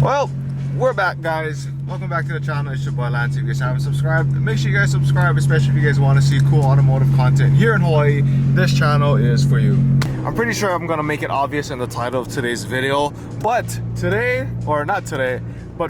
Well, we're back, guys. Welcome back to the channel. It's your boy Lance. If you guys haven't subscribed, make sure you guys subscribe, especially if you guys want to see cool automotive content here in Hawaii. This channel is for you. I'm pretty sure I'm gonna make it obvious in the title of today's video, but today, or not today, but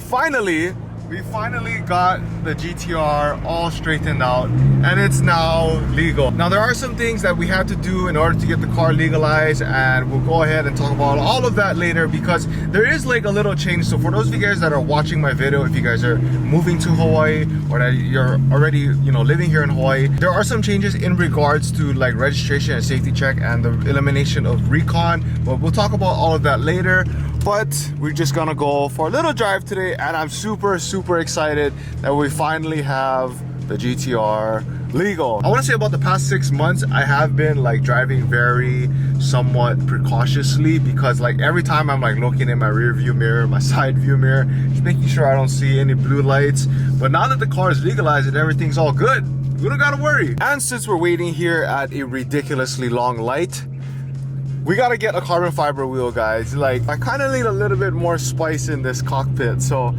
we finally got the GTR all straightened out and it's now legal. Now there are some things that we have to do in order to get the car legalized, and we'll go ahead and talk about all of that later because there is like a little change. So for those of you guys that are watching my video, if you guys are moving to Hawaii or that you're already living here in Hawaii, there are some changes in regards to like registration and safety check and the elimination of recon, but we'll talk about all of that later. But we're just gonna go for a little drive today, and I'm super excited that we finally have the GTR legal. I want to say about the past 6 months I have been like driving very somewhat precautiously, because like every time I'm like looking in my rear view mirror, my side view mirror, just making sure I don't see any blue lights. But now that the car is legalized and everything's all good, we don't gotta worry. And since we're waiting here at a ridiculously long light, we gotta get a carbon fiber wheel, guys. Like, I kind of need a little bit more spice in this cockpit. So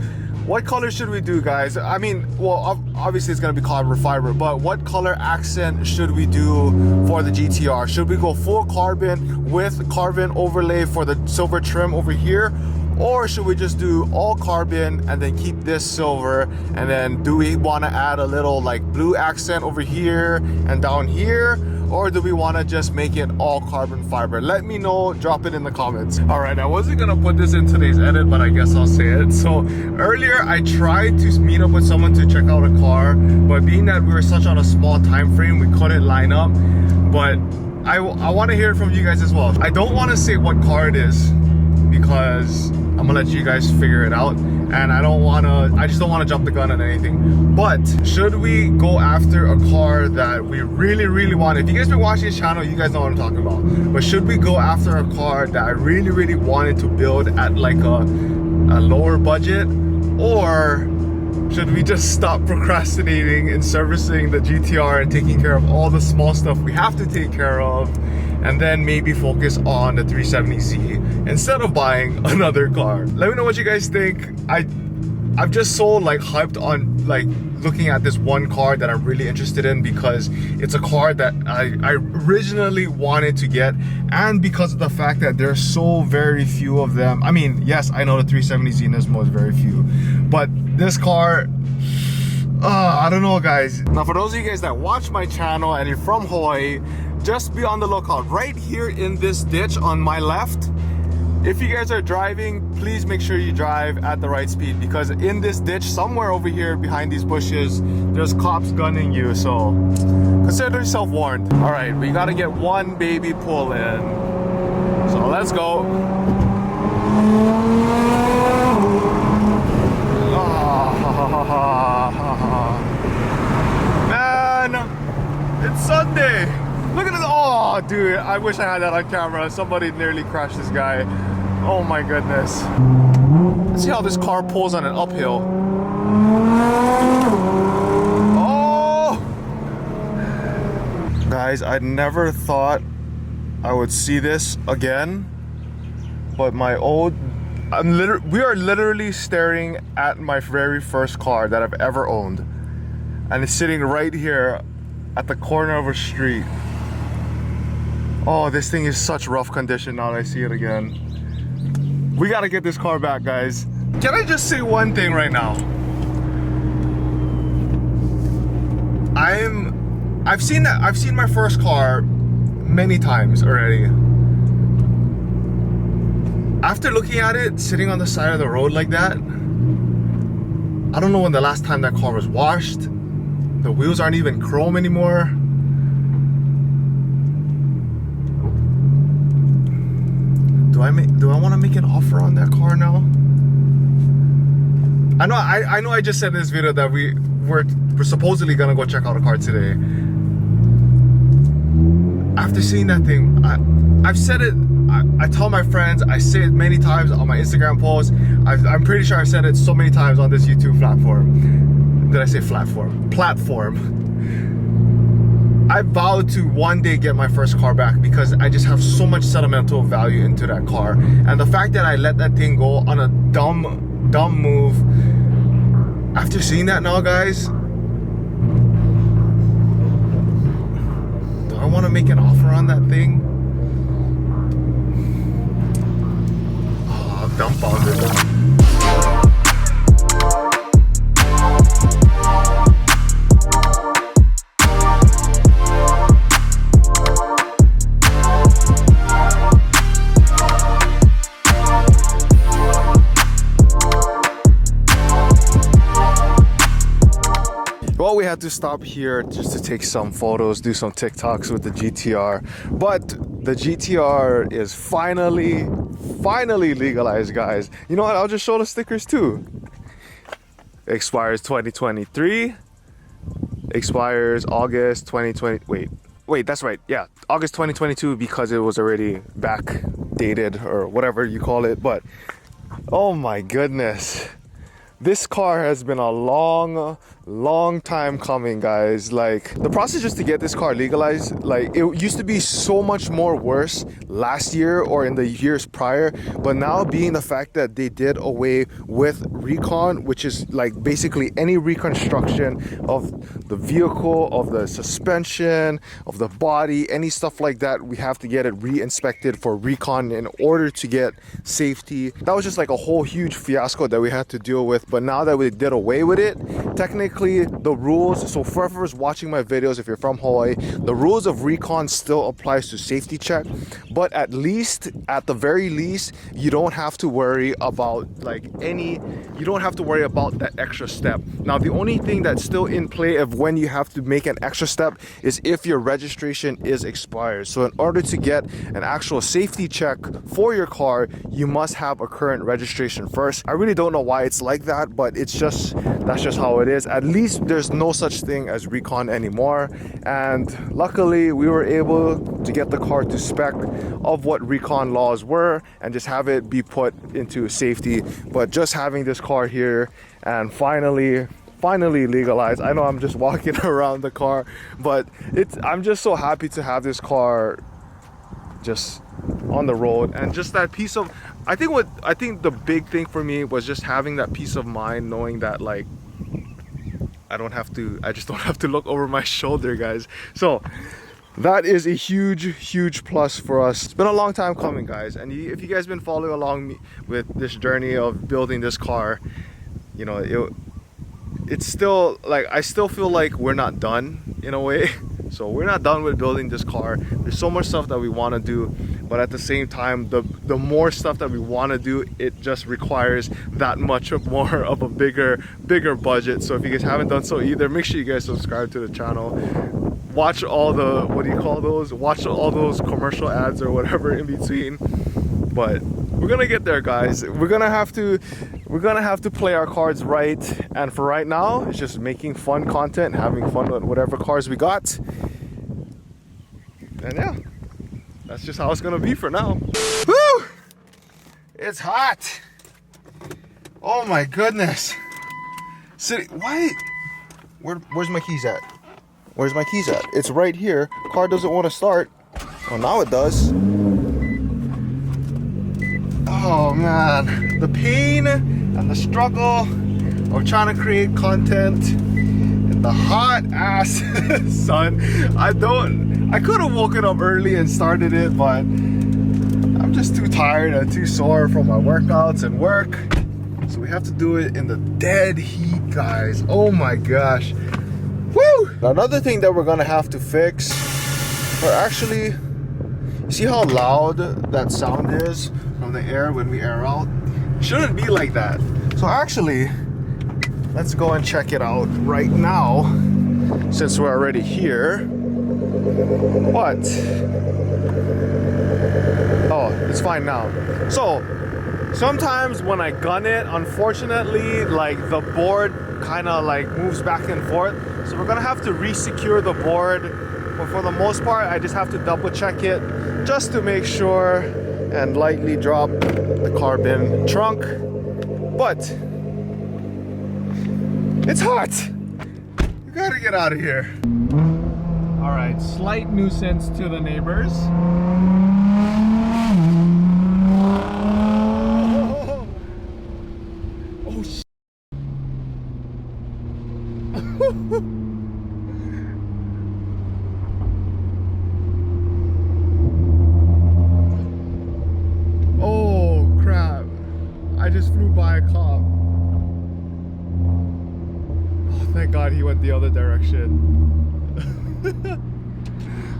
what color should we do, guys? I mean, well, obviously it's gonna be carbon fiber, but what color accent should we do for the GTR? Should we go full carbon with carbon overlay for the silver trim over here? Or should we just do all carbon and then keep this silver? And then do we want to add a little like blue accent over here and down here? Or do we want to just make it all carbon fiber? Let me know, drop it in the comments. All right, I wasn't gonna put this in today's edit, but I guess I'll say it. So earlier I tried to meet up with someone to check out a car, but being that we were such on a small time frame, we couldn't line up. But I want to hear it from you guys as well. I don't want to say what car it is because I'm gonna let you guys figure it out, and I just don't want to jump the gun on anything. But should we go after a car that we really want? If you guys been watching this channel, you guys know what I'm talking about. But should we go after a car that I really wanted to build at like a lower budget, or should we just stop procrastinating in servicing the GTR and taking care of all the small stuff we have to take care of, and then maybe focus on the 370Z instead of buying another car? Let me know what you guys think. I'm just so like hyped on like looking at this one car that I'm really interested in, because it's a car that I originally wanted to get, and because of the fact that there's so very few of them. I mean, yes, I know the 370Z Nismo is very few, but this car, I don't know, guys. Now for those of you guys that watch my channel and you're from Hawaii, just be on the lookout right here in this ditch on my left. If you guys are driving, please make sure you drive at the right speed, because in this ditch somewhere over here behind these bushes, there's cops gunning you, so consider yourself warned. All right, we gotta get one baby pull in, so let's go. Man, it's Sunday. Look at this. Oh, dude, I wish I had that on camera. Somebody nearly crashed this guy. Oh my goodness. Let's see how this car pulls on an uphill. Oh! Guys, I never thought I would see this again, but we are literally staring at my very first car that I've ever owned, and it's sitting right here at the corner of a street. Oh, this thing is such rough condition now that I see it again. We gotta get this car back, guys. Can I just say one thing right now? I've seen my first car many times already. After looking at it sitting on the side of the road like that, I don't know when the last time that car was washed. The wheels aren't even chrome anymore. Do I want to make an offer on that car now? I know I just said in this video that we're supposedly gonna go check out a car today. After seeing that thing, I've said it, I tell my friends, I say it many times on my Instagram posts. I'm pretty sure I've said it so many times on this YouTube platform. Did I say platform? Platform. I vowed to one day get my first car back, because I just have so much sentimental value into that car. And the fact that I let that thing go on a dumb dumb move. After seeing that now, guys, do I want to make an offer on that thing? Oh, I'm dumbfounded. Well, we had to stop here just to take some photos, do some TikToks with the GTR. But the GTR is finally legalized, guys. You know what? I'll just show the stickers too. Expires 2023. Expires August 2020. Wait, that's right. Yeah, August 2022 because it was already backdated or whatever you call it. But oh my goodness. This car has been a long time coming, guys. Like, the process just to get this car legalized, like, it used to be so much more worse last year or in the years prior, but now being the fact that they did away with recon, which is like basically any reconstruction of the vehicle, of the suspension, of the body, any stuff like that, we have to get it re-inspected for recon in order to get safety. That was just like a whole huge fiasco that we had to deal with. But now that we did away with it, technically the rules, so for whoever's watching my videos, if you're from Hawaii, the rules of recon still applies to safety check, but at the very least, you don't have to worry about that extra step. Now, the only thing that's still in play of when you have to make an extra step is if your registration is expired. So in order to get an actual safety check for your car, you must have a current registration first. I really don't know why it's like that, but that's just how it is. At least there's no such thing as recon anymore, and luckily we were able to get the car to spec of what recon laws were and just have it be put into safety. But just having this car here and finally legalized, I know I'm just walking around the car, but I'm just so happy to have this car just on the road, and just that piece of, I think the big thing for me was just having that peace of mind, knowing that like I just don't have to look over my shoulder, guys. So that is a huge plus for us. It's been a long time coming, guys, and if you guys been following along with this journey of building this car, you know, it's still like, I still feel like we're not done in a way. So we're not done with building this car. There's so much stuff that we want to do, but at the same time, the more stuff that we want to do, it just requires that much more of a bigger budget. So if you guys haven't done so either, make sure you guys subscribe to the channel. Watch all the, what do you call those? Watch all those commercial ads or whatever in between. But we're gonna get there, guys. We're gonna have to play our cards right, and for right now it's just making fun content, having fun with whatever cars we got, and yeah, that's just how it's gonna be for now. Woo! It's hot. Oh my goodness. Where's my keys at? Where's my keys at? It's right here. Car doesn't want to start. Oh, now it does. Oh man, the pain and the struggle of trying to create content in the hot ass sun. I could have woken up early and started it, but I'm just too tired and too sore from my workouts and work. So we have to do it in the dead heat, guys. Oh my gosh. Woo! Another thing that we're gonna have to fix, or actually, see how loud that sound is from the air when we air out? It shouldn't be like that. So actually, let's go and check it out right now, since we're already here. What? Oh, it's fine now. So sometimes when I gun it, unfortunately, like the board kind of like moves back and forth. So we're gonna have to re-secure the board. But for the most part, I just have to double check it just to make sure and lightly drop the carbon trunk. But it's hot. You gotta get out of here. All right, slight nuisance to the neighbors. Oh shit. Oh crap. I just flew by a cop. Oh, thank God he went the other direction.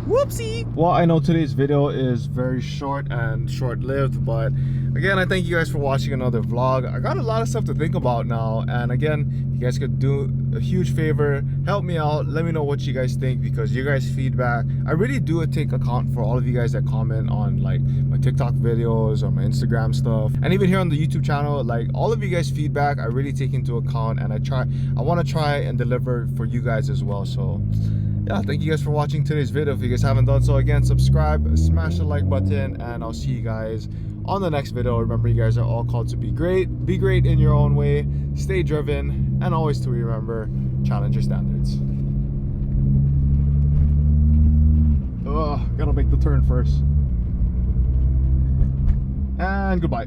Whoopsie! Well, I know today's video is very short and short-lived, but again, I thank you guys for watching another vlog. I got a lot of stuff to think about now, and again, you guys could do a huge favor, help me out, let me know what you guys think, because your guys' feedback, I really do take account for all of you guys that comment on like my TikTok videos or my Instagram stuff, and even here on the YouTube channel. Like, all of you guys' feedback I really take into account, and I want to try and deliver for you guys as well. So yeah, thank you guys for watching today's video. If you guys haven't done so, again, subscribe, smash the like button, and I'll see you guys on the next video. Remember, you guys are all called to be great. Be great in your own way. Stay driven, and always to remember, challenge your standards. Ugh, gotta make the turn first. And goodbye.